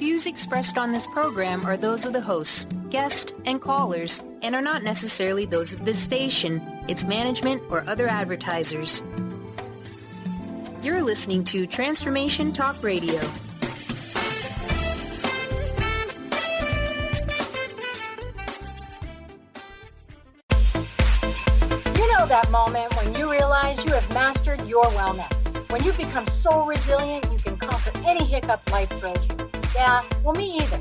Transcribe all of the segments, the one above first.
views expressed on this program are those of the hosts, guests, and callers, and are not necessarily those of this station, its management, or other advertisers. You're listening to Transformation Talk Radio. You know that moment when you realize you have mastered your wellness. When you become so resilient, you can conquer any hiccup life throws you. Yeah, well, me either.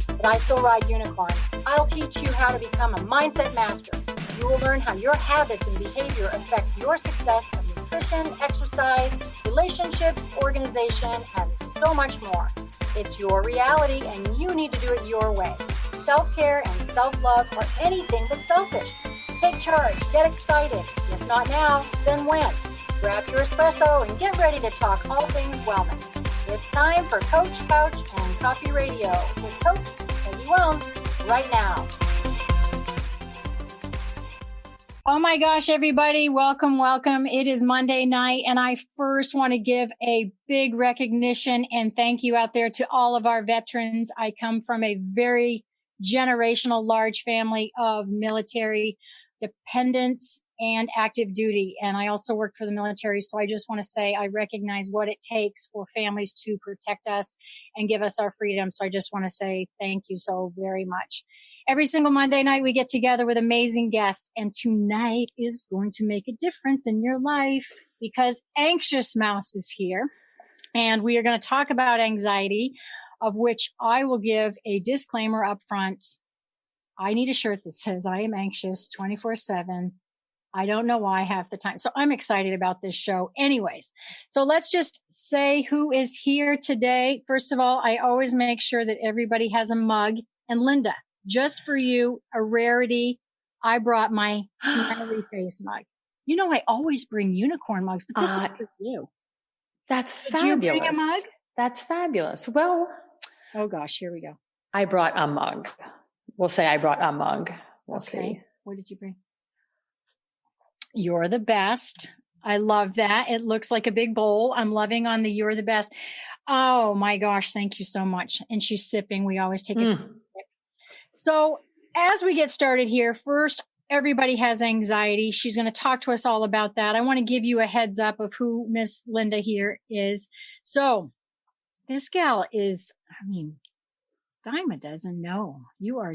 But I still ride unicorns. I'll teach you how to become a mindset master. You will learn how your habits and behavior affect your success in nutrition, exercise, relationships, organization, and so much more. It's your reality, and you need to do it your way. Self-care and self-love are anything but selfish. Take charge. Get excited. If not now, then when? Grab your espresso and get ready to talk all things wellness. It's time for Coach, Couch, and Coffee Radio with Coach Peggyis right now. Oh my gosh, everybody. Welcome, welcome. It is Monday night, and I first want to give a big recognition and thank you out there to all of our veterans. I come from a very generational, large family of military dependents and active duty. And I also worked for the military. So I just want to say I recognize what it takes for families to protect us and give us our freedom. So I just want to say thank you so very much. Every single Monday night, we get together with amazing guests. And tonight is going to make a difference in your life because Anxious Mouse is here. And we are going to talk about anxiety, of which I will give a disclaimer up front. I need a shirt that says I am anxious 24/7. I don't know why half the time. So I'm excited about this show anyways. So let's just say who is here today. First of all, I always make sure that everybody has a mug. And Linda, just for you, a rarity, I brought my smiley face mug. You know, I always bring unicorn mugs, but this is for you. That's fabulous. Did you bring a mug? That's fabulous. Well, oh gosh, here we go. I brought a mug. We'll say I brought a mug. We'll see. What did you bring? You're the best. I love that. It looks like a big bowl. I'm loving on the you're the best. Oh my gosh. Thank you so much. And she's sipping. We always take it. So as we get started here, first, everybody has anxiety. She's going to talk to us all about that. I want to give you a heads up of who Miss Linda here is. So this gal is, dime a dozen. No, you're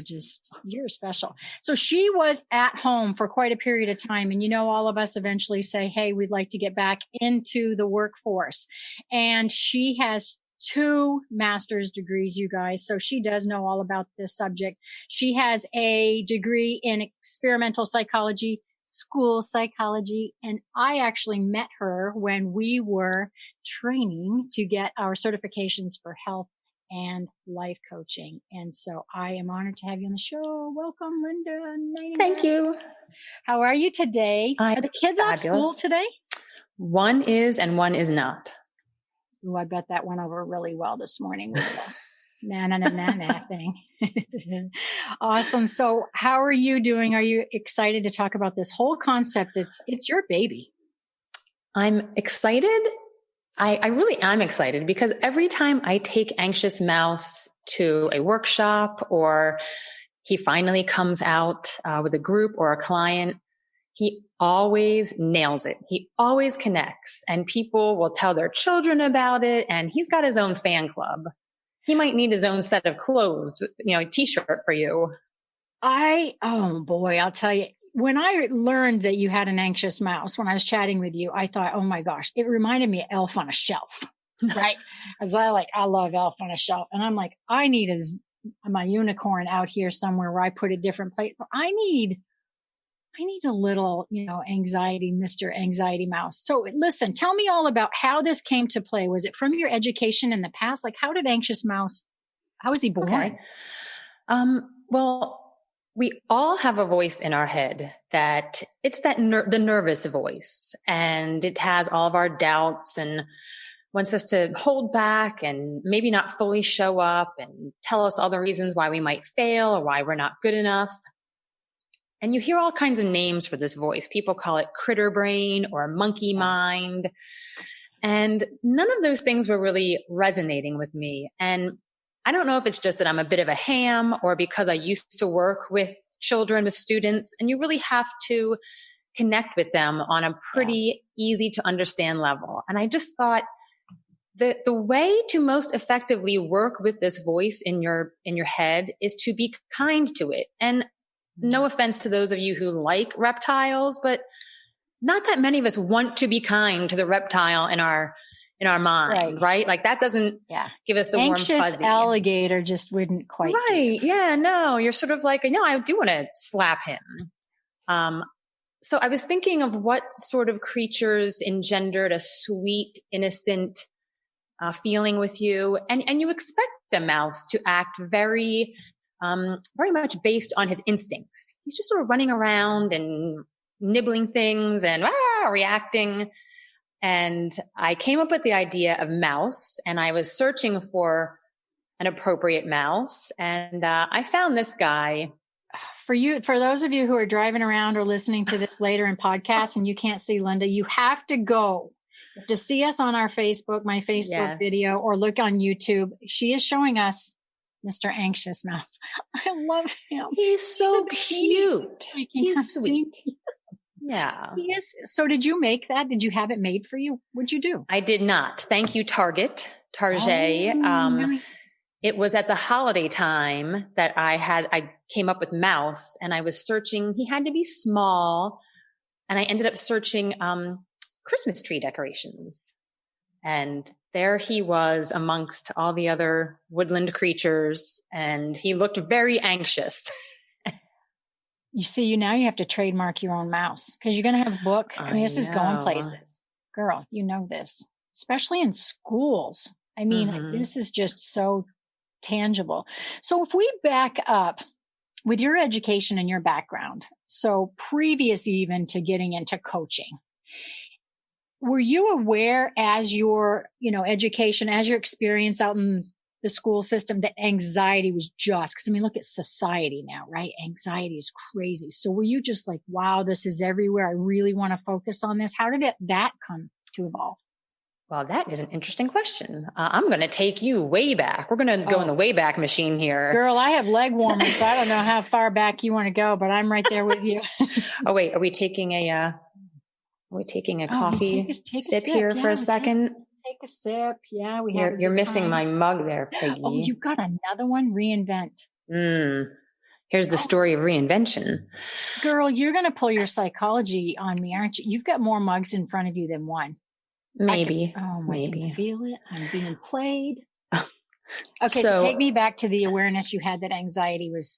special. So she was at home for quite a period of time. And all of us eventually say, hey, we'd like to get back into the workforce. And she has 2 master's degrees, you guys. So she does know all about this subject. She has a degree in experimental psychology, school psychology. And I actually met her when we were training to get our certifications for health and life coaching. And so I am honored to have you on the show. Welcome, Linda. Kneidinger. Thank you. How are you today? Are the kids off school today? One is and one is not. Oh, I bet that went over really well this morning with the na thing. Awesome. So how are you doing? Are you excited to talk about this whole concept? It's your baby. I'm excited. I really am excited because every time I take Anxious Mouse to a workshop or he finally comes out with a group or a client, he always nails it. He always connects and people will tell their children about it. And he's got his own fan club. He might need his own set of clothes, a t-shirt for you. Oh boy, I'll tell you. When I learned that you had an anxious mouse, when I was chatting with you, I thought, oh my gosh, it reminded me of Elf on a Shelf, right? I love Elf on a Shelf. And I'm like, I need my unicorn out here somewhere where I put a different place. I need a little, anxiety, Mr. Anxiety Mouse. So listen, tell me all about how this came to play. Was it from your education in the past? Like, how did Anxious Mouse, how was he born? Okay. Well, we all have a voice in our head that it's the nervous voice, and it has all of our doubts and wants us to hold back and maybe not fully show up and tell us all the reasons why we might fail or why we're not good enough. And you hear all kinds of names for this voice. People call it critter brain or monkey mind. And none of those things were really resonating with me. And I don't know if it's just that I'm a bit of a ham or because I used to work with children, with students, and you really have to connect with them on a pretty easy to understand level. And I just thought that the way to most effectively work with this voice in your head is to be kind to it. And no offense to those of you who like reptiles, but not that many of us want to be kind to the reptile in our mind, right? Like that doesn't give us the anxious warm fuzzy. Alligator just wouldn't quite. Right. Yeah. No, you're sort of like, no, I do want to slap him. So I was thinking of what sort of creatures engendered a sweet, innocent feeling with you. And you expect a mouse to act very much based on his instincts. He's just sort of running around and nibbling things and reacting. And I came up with the idea of mouse, and I was searching for an appropriate mouse. And I found this guy. For those of you who are driving around or listening to this later in podcast and you can't see Linda, you have to go. You have to see us on our Facebook, my Facebook video, or look on YouTube. She is showing us Mr. Anxious Mouse. I love him. He's so cute. He's sweet. Yeah. He is. So did you make that? Did you have it made for you? What'd you do? I did not. Thank you, Target. Nice. It was at the holiday time that I came up with mouse, and I was searching. He had to be small, and I ended up searching Christmas tree decorations. And there he was amongst all the other woodland creatures, and he looked very anxious. You see, now you have to trademark your own mouse because you're going to have a book. I mean, this is going places. Girl, you know this, especially in schools. I mean, this is just so tangible. So if we back up with your education and your background, so previous even to getting into coaching, were you aware as your, education, as your experience out in the school system, that anxiety was just, because I mean, look at society now, right? Anxiety is crazy. So were you just like, wow, this is everywhere. I really want to focus on this. How did that come to evolve? Well, that is an interesting question. I'm going to take you way back. We're going to go in the way back machine here. Girl, I have leg warmers, so I don't know how far back you want to go, but I'm right there with you. Oh, wait, are we taking a coffee sip here for a second? Take a sip. Yeah, You're missing my mug there, Peggy. Oh, you've got another one? Reinvent. Here's the story of reinvention. Girl, you're going to pull your psychology on me, aren't you? You've got more mugs in front of you than one. Maybe. I can feel it. I'm being played. Okay, so take me back to the awareness you had that anxiety was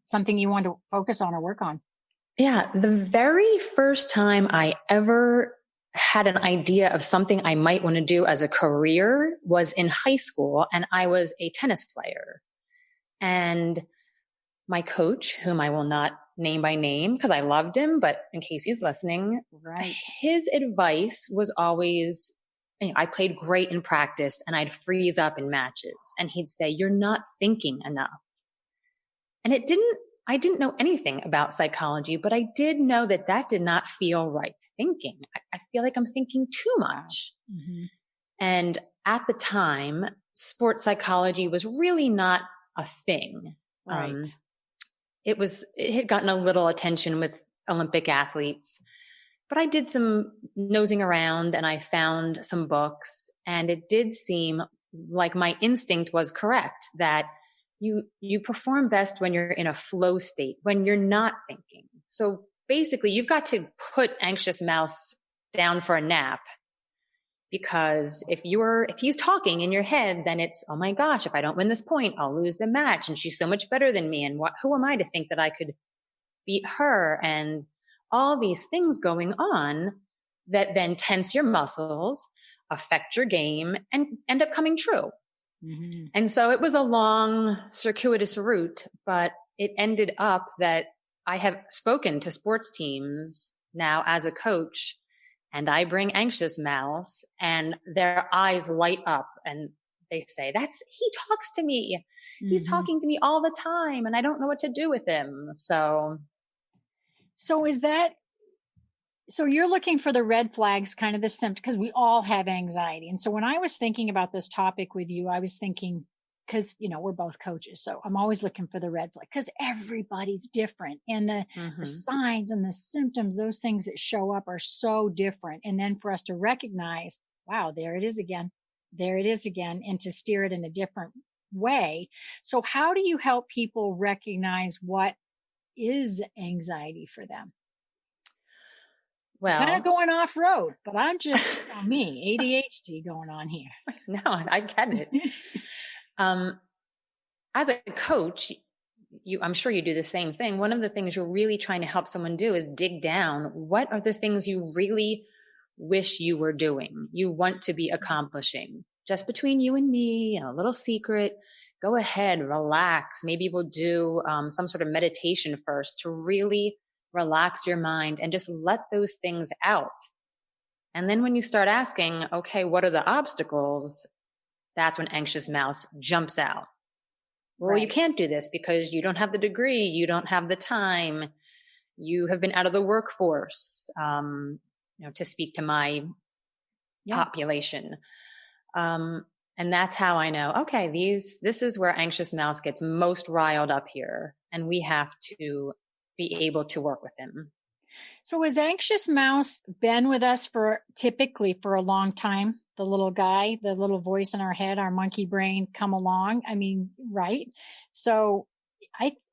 something you wanted to focus on or work on. Yeah, the very first time I ever had an idea of something I might want to do as a career was in high school, and I was a tennis player. And my coach, whom I will not name by name because I loved him, but in case he's listening, right, his advice was always, I played great in practice and I'd freeze up in matches. And he'd say, you're not thinking enough. And I didn't know anything about psychology, but I did know that did not feel right thinking. I feel like I'm thinking too much. Mm-hmm. And at the time, sports psychology was really not a thing. Right. It had gotten a little attention with Olympic athletes, but I did some nosing around and I found some books, and it did seem like my instinct was correct, that you perform best when you're in a flow state, when you're not thinking. So basically you've got to put anxious mouse down for a nap, because if he's talking in your head, then it's, oh my gosh, if I don't win this point, I'll lose the match. And she's so much better than me. And who am I to think that I could beat her? And all these things going on that then tense your muscles, affect your game, and end up coming true. Mm-hmm. And so it was a long, circuitous route, but it ended up that I have spoken to sports teams now as a coach, and I bring anxious mouse, and their eyes light up and they say, he talks to me. Mm-hmm. He's talking to me all the time and I don't know what to do with him. So you're looking for the red flags, kind of the symptom, because we all have anxiety. And so when I was thinking about this topic with you, I was thinking, because, we're both coaches. So I'm always looking for the red flag because everybody's different. And the signs and the symptoms, those things that show up are so different. And then for us to recognize, wow, there it is again. There it is again. And to steer it in a different way. So how do you help people recognize what is anxiety for them? Well, kind of going off road, but I'm just me, ADHD going on here. No, I get it. As a coach, I'm sure you do the same thing. One of the things you're really trying to help someone do is dig down. What are the things you really wish you were doing? You want to be accomplishing just between you and me, a little secret. Go ahead, relax. Maybe we'll do some sort of meditation first to really relax your mind and just let those things out. And then when you start asking, okay, what are the obstacles? That's when anxious mouse jumps out. Well, Right. You can't do this because you don't have the degree. You don't have the time. You have been out of the workforce, to speak to my population. And that's how I know, okay, this is where anxious mouse gets most riled up here. And we have to be able to work with him. So has anxious mouse been with us typically for a long time? The little guy, the little voice in our head, our monkey brain come along. I mean, right? So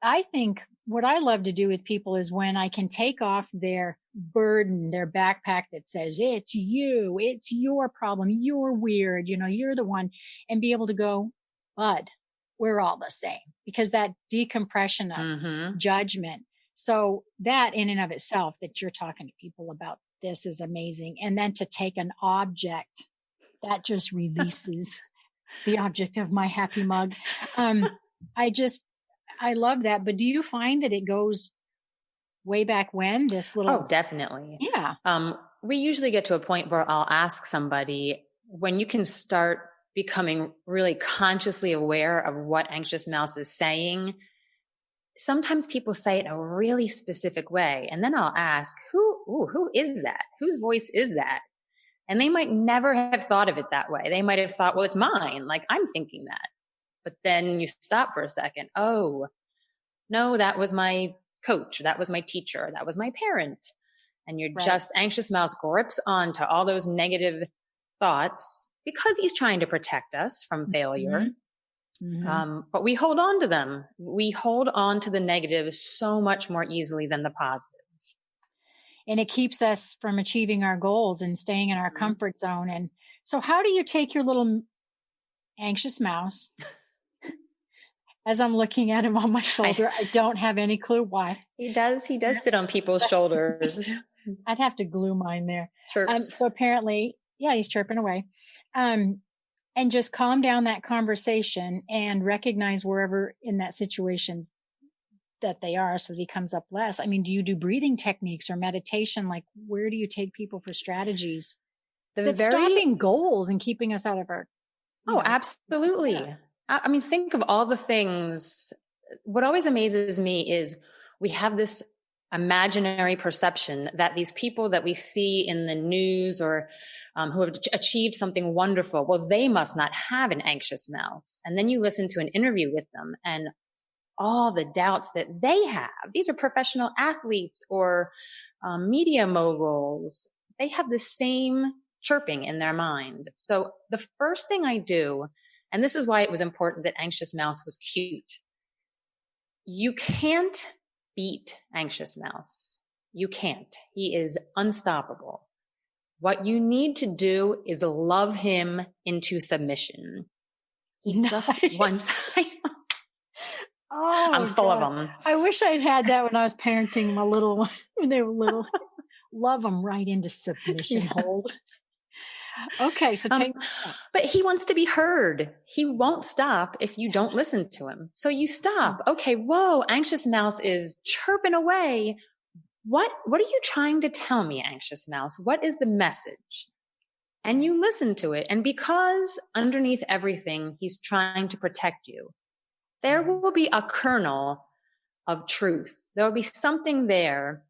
I think what I love to do with people is when I can take off their burden, their backpack that says, it's you, it's your problem, you're weird, you're the one, and be able to go, bud, we're all the same, because that decompression of judgment. So that in and of itself, that you're talking to people about this, is amazing. And then to take an object that just releases the object of my happy mug. I love that. But do you find that it goes way back when, this little? Oh, definitely. Yeah. We usually get to a point where I'll ask somebody, when you can start becoming really consciously aware of what anxious mouse is saying. Sometimes people say it in a really specific way. And then I'll ask, who is that? Whose voice is that? And they might never have thought of it that way. They might have thought, well, it's mine. Like, I'm thinking that. But then you stop for a second. Oh, no, that was my coach. That was my teacher. That was my parent. And you're just anxious mouse grips onto all those negative thoughts because he's trying to protect us from failure. But we hold on to them. We hold on to the negative so much more easily than the positive. And it keeps us from achieving our goals and staying in our comfort zone. And so how do you take your little anxious mouse? As I'm looking at him on my shoulder, I don't have any clue why. He does sit on people's shoulders. I'd have to glue mine there. Chirps. So apparently, he's chirping away. And just calm down that conversation and recognize wherever in that situation that they are, so that he comes up less. I mean, do you do breathing techniques or meditation? Like, where do you take people for strategies that's stopping goals and keeping us out of our? Absolutely. Yeah. I mean, think of all the things. What always amazes me is we have this imaginary perception that these people that we see in the news or who have achieved something wonderful, well, they must not have an anxious mouse. And then you listen to an interview with them and all the doubts that they have. These are professional athletes or media moguls. They have the same chirping in their mind. So the first thing I do, and this is why it was important that anxious mouse was cute. You can't beat anxious mouse. You can't. He is unstoppable. What you need to do is love him into submission. He just wants. I'm full of them. I wish I'd had that when I was parenting my little one, when they were little. Love them right into submission hold. Okay, so but he wants to be heard. He won't stop if you don't listen to him. So you stop. Okay, whoa, anxious mouse is chirping away. What are you trying to tell me, anxious mouse? What is the message? And you listen to it. And because underneath everything, he's trying to protect you, there will be a kernel of truth. There will be something there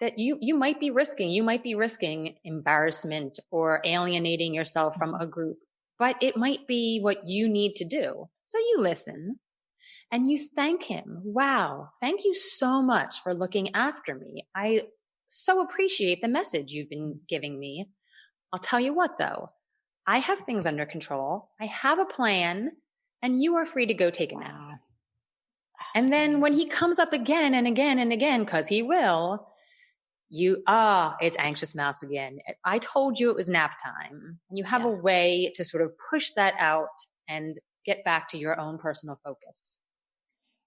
that you might be risking. You might be risking embarrassment or alienating yourself from a group. but it might be what you need to do. So you listen and you thank him. Wow, thank you so much for looking after me. I so appreciate the message you've been giving me. I'll tell you what though, I have things under control. I have a plan, and you are free to go take a nap. And then when he comes up again and again and again, because he will, it's anxious mouse again. I told you it was nap time. And you have a way to sort of push that out and get back to your own personal focus.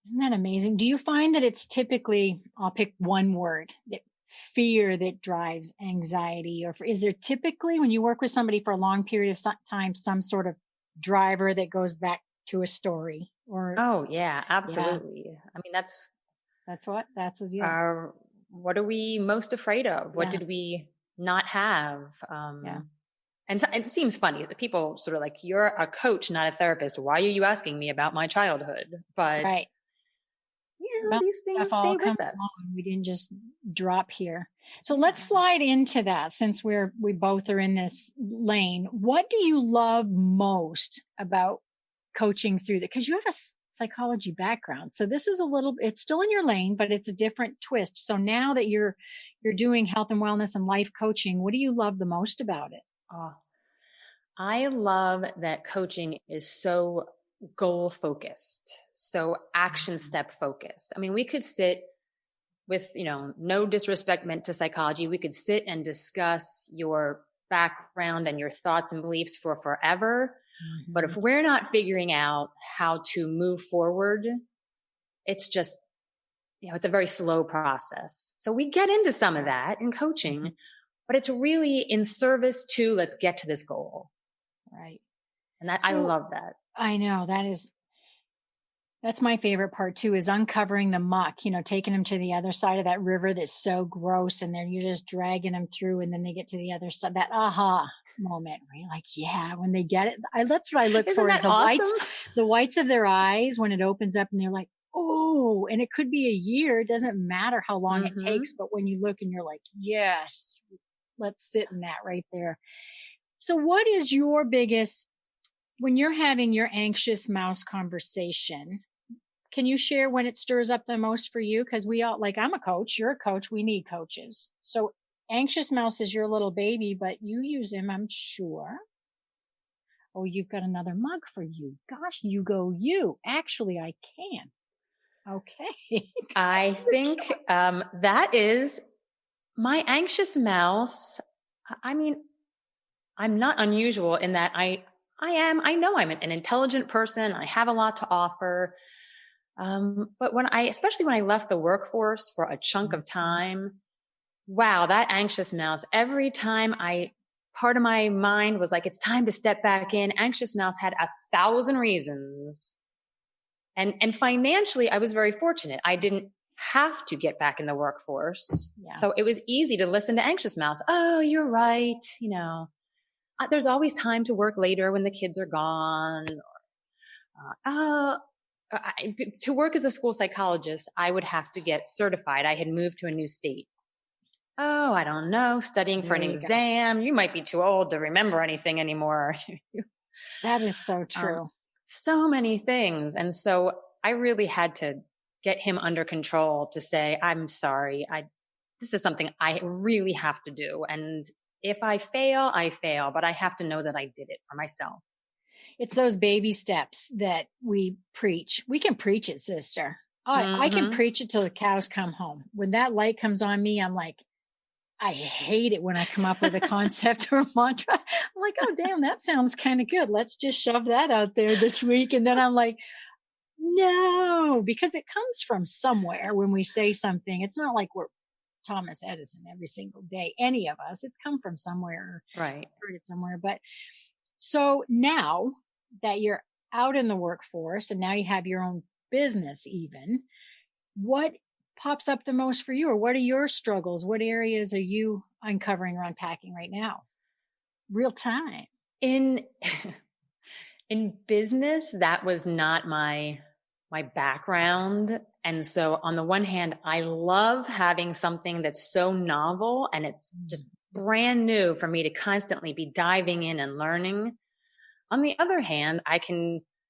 Isn't that amazing? Do you find that it's typically, I'll pick one word, that fear that drives anxiety? Or is there typically, when you work with somebody for a long period of time, some sort of driver that goes back to a story? Or oh yeah, absolutely. Yeah. I mean, that's the deal. What are we most afraid of? What did we not have? And so, it seems funny that people sort of like, you're a coach, not a therapist. Why are you asking me about my childhood? But right. These things stay with us. We didn't just drop here. So let's slide into that, since we both are in this lane. What do you love most about coaching through that? Because you have a psychology background. So this is it's still in your lane, but it's a different twist. So now that you're doing health and wellness and life coaching, what do you love the most about it? I love that coaching is so goal focused, so action step focused. I mean, we could sit with, no disrespect meant to psychology. We could sit and discuss your background and your thoughts and beliefs for forever. Mm-hmm. But if we're not figuring out how to move forward, it's just, it's a very slow process. So we get into some of that in coaching, but it's really in service to, let's get to this goal. Right. And I love that. I know that's my favorite part too, is uncovering the muck, taking them to the other side of that river that's so gross, and then you're just dragging them through, and then they get to the other side, that aha moment where you're like, yeah, when they get it, that's what I look for. Isn't that awesome? The whites of their eyes when it opens up and they're like, oh, and it could be a year. It doesn't matter how long it takes, but when you look and you're like, yes, let's sit in that right there. So what is your biggest, when you're having your anxious mouse conversation, can you share when it stirs up the most for you? Because we all, like, I'm a coach, you're a coach, we need coaches. So anxious mouse is your little baby, but you use him, I'm sure. Oh, you've got another mug for you. Gosh, you go you. Actually, I can. Okay. I think that is my anxious mouse. I mean, I'm not unusual in that I know I'm an intelligent person. I have a lot to offer. But especially when I left the workforce for a chunk of time, wow, that anxious mouse, every time part of my mind was like, it's time to step back in. Anxious mouse had 1,000 reasons. And financially, I was very fortunate. I didn't have to get back in the workforce. Yeah. So it was easy to listen to anxious mouse. Oh, you're right. There's always time to work later when the kids are gone. To work as a school psychologist, I would have to get certified. I had moved to a new state. Oh, I don't know, studying for an exam. You might be too old to remember anything anymore. That is so true. So many things. And so I really had to get him under control to say, I'm sorry. This is something I really have to do. And if I fail, I fail, but I have to know that I did it for myself. It's those baby steps that we preach. We can preach it, sister. I can preach it till the cows come home. When that light comes on me, I'm like, I hate it when I come up with a concept or a mantra. I'm like, oh, damn, that sounds kind of good. Let's just shove that out there this week. And then I'm like, no, because it comes from somewhere when we say something. It's not like we're Thomas Edison every single day, any of us. It's come from somewhere. Right. Heard it somewhere. But so now that you're out in the workforce and now you have your own business even, what pops up the most for you, or what are your struggles? What areas are you uncovering or unpacking right now? Real time. In business, that was not my background. And so on the one hand, I love having something that's so novel and it's just brand new for me to constantly be diving in and learning. On the other hand,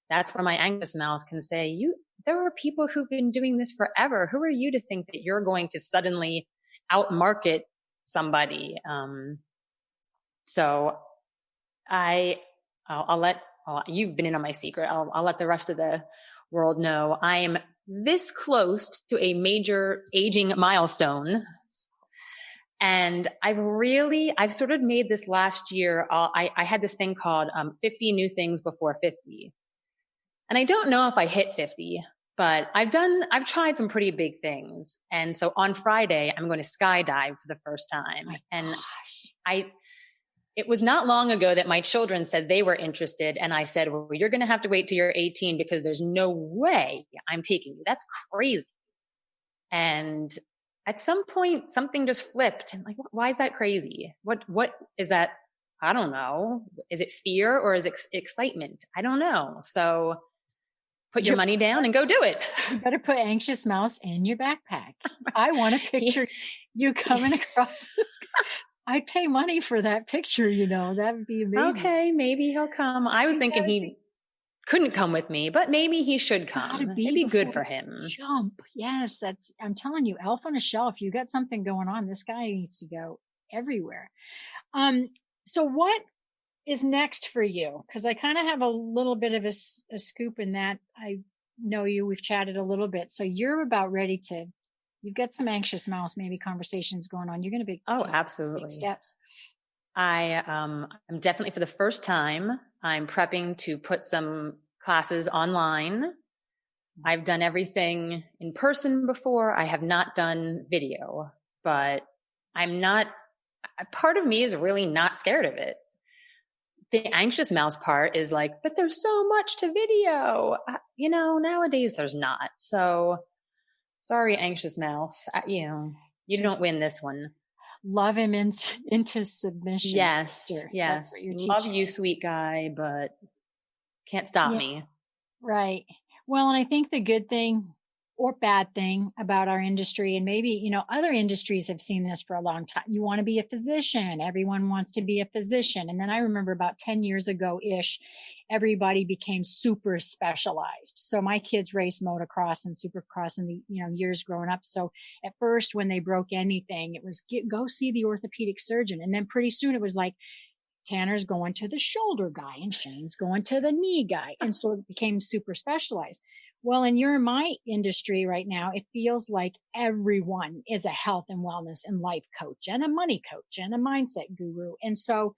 that's where my anxious mouse can say, there are people who've been doing this forever. Who are you to think that you're going to suddenly outmarket somebody? So you've been in on my secret. I'll let the rest of the world know I am this close to a major aging milestone. And I've sort of made this last year. I had this thing called 50 new things before 50. And I don't know if I hit 50, but I've tried some pretty big things. And so on Friday, I'm going to skydive for the first time. It was not long ago that my children said they were interested. And I said, well, you're going to have to wait till you're 18 because there's no way I'm taking you. That's crazy. And at some point, something just flipped. And like, why is that crazy? What is that? I don't know. Is it fear or is it excitement? I don't know. So put your money down and go do it. You better put anxious mouse in your backpack. I want to picture you coming across. I'd pay money for that picture, that would be amazing. Okay, maybe he'll come. I was thinking he couldn't come with me, but maybe he should come. It'd be good for him. Jump. Yes, I'm telling you, elf on a shelf. You got something going on. This guy needs to go everywhere. So what is next for you? Because I kind of have a little bit of a scoop in that. I know you, we've chatted a little bit. So you're about ready you've got some anxious mouse, maybe conversations going on. You're going to be absolutely big steps. I'm definitely, for the first time, I'm prepping to put some classes online. I've done everything in person before. I have not done video, but part of me is really not scared of it. The anxious mouse part is like, but there's so much to video. Nowadays there's not. So sorry, anxious mouse. You don't win this one. Love him into submission. Yes. Yes. Love you, sweet guy, but can't stop me. Right. Well, and I think the good thing or bad thing about our industry, and maybe, other industries have seen this for a long time. You want to be a physician. Everyone wants to be a physician. And then I remember about 10 years ago-ish, everybody became super specialized. So my kids raced motocross and supercross in the, years growing up. So at first when they broke anything, it was go see the orthopedic surgeon. And then pretty soon it was like, Tanner's going to the shoulder guy and Shane's going to the knee guy. And so it became super specialized. Well, and you're in my industry right now, it feels like everyone is a health and wellness and life coach and a money coach and a mindset guru. And so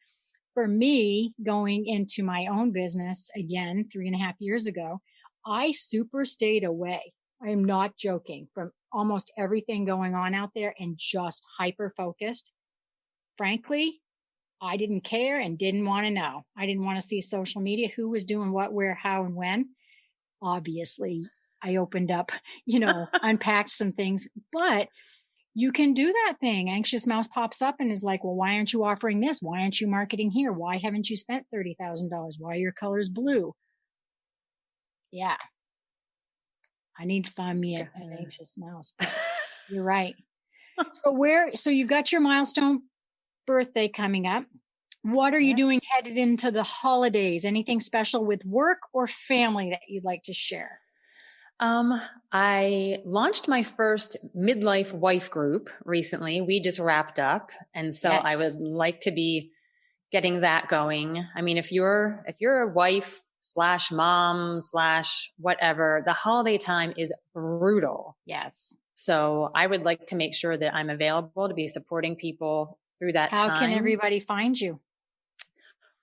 for me, going into my own business again, 3.5 years ago, I super stayed away. I am not joking, from almost everything going on out there and just hyper focused. Frankly, I didn't care and didn't want to know. I didn't want to see social media, who was doing what, where, how, and when. Obviously, I opened up, unpacked some things, but you can do that thing. Anxious mouse pops up and is like, well, why aren't you offering this? Why aren't you marketing here? Why haven't you spent $30,000? Why are your colors blue? Yeah. I need to find me an anxious mouse. You're right. So you've got your milestone birthday coming up. What are you doing headed into the holidays? Anything special with work or family that you'd like to share? I launched my first midlife wife group recently. We just wrapped up. And so I would like to be getting that going. I mean, if you're a wife / mom / whatever, the holiday time is brutal. Yes. So I would like to make sure that I'm available to be supporting people through that time. How can everybody find you?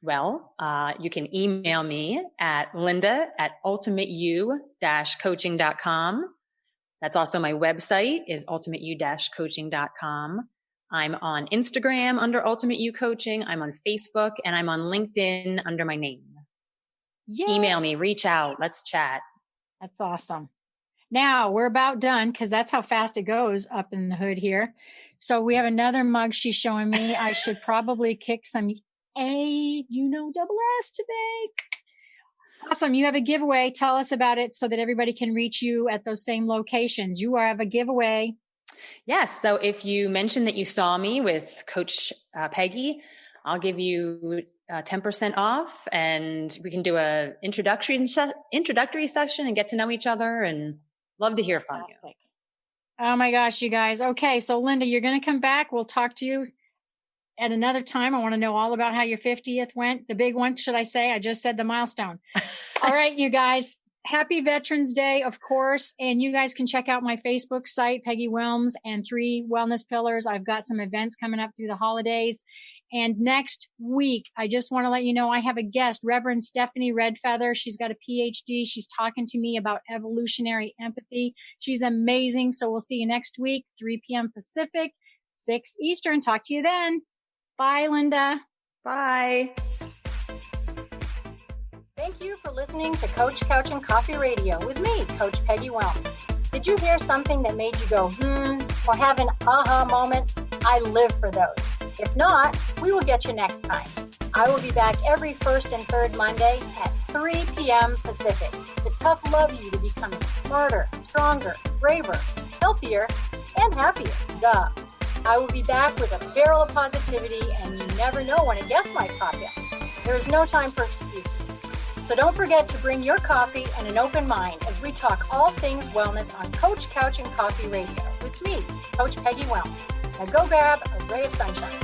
Well, you can email me at linda@ultimateu-coaching.com. That's also my website is ultimateu-coaching.com. I'm on Instagram under Ultimate You Coaching. I'm on Facebook and I'm on LinkedIn under my name. Yay. Email me, reach out. Let's chat. That's awesome. Now we're about done because that's how fast it goes up in the hood here. So we have another mug she's showing me. I should probably kick some double S today. Awesome. You have a giveaway. Tell us about it so that everybody can reach you at those same locations. You have a giveaway. Yes. So if you mention that you saw me with Coach Peggy, I'll give you 10% off, and we can do a introductory session and get to know each other, and love to hear from you. Oh my gosh, you guys. Okay. So Linda, you're going to come back. We'll talk to you at another time. I want to know all about how your 50th went. The big one, should I say? I just said the milestone. All right, you guys. Happy Veterans Day, of course. And you guys can check out my Facebook site, Peggy Wilms, and 3 Wellness Pillars. I've got some events coming up through the holidays. And next week, I just want to let you know I have a guest, Reverend Stephanie Redfeather. She's got a PhD. She's talking to me about evolutionary empathy. She's amazing. So we'll see you next week, 3 p.m. Pacific, 6 Eastern. Talk to you then. Bye, Linda. Bye. Thank you for listening to Coach Couch and Coffee Radio with me, Coach Peggy Wilms. Did you hear something that made you go, or have an aha moment? I live for those. If not, we will get you next time. I will be back every first and third Monday at 3 p.m. Pacific. The tough love you to becoming smarter, stronger, braver, healthier, and happier. Duh. I will be back with a barrel of positivity, and you never know when a guest might pop in. There is no time for excuses. So don't forget to bring your coffee and an open mind as we talk all things wellness on Coach Couch and Coffee Radio with me, Coach Peggy Wilms. Now go grab a ray of sunshine.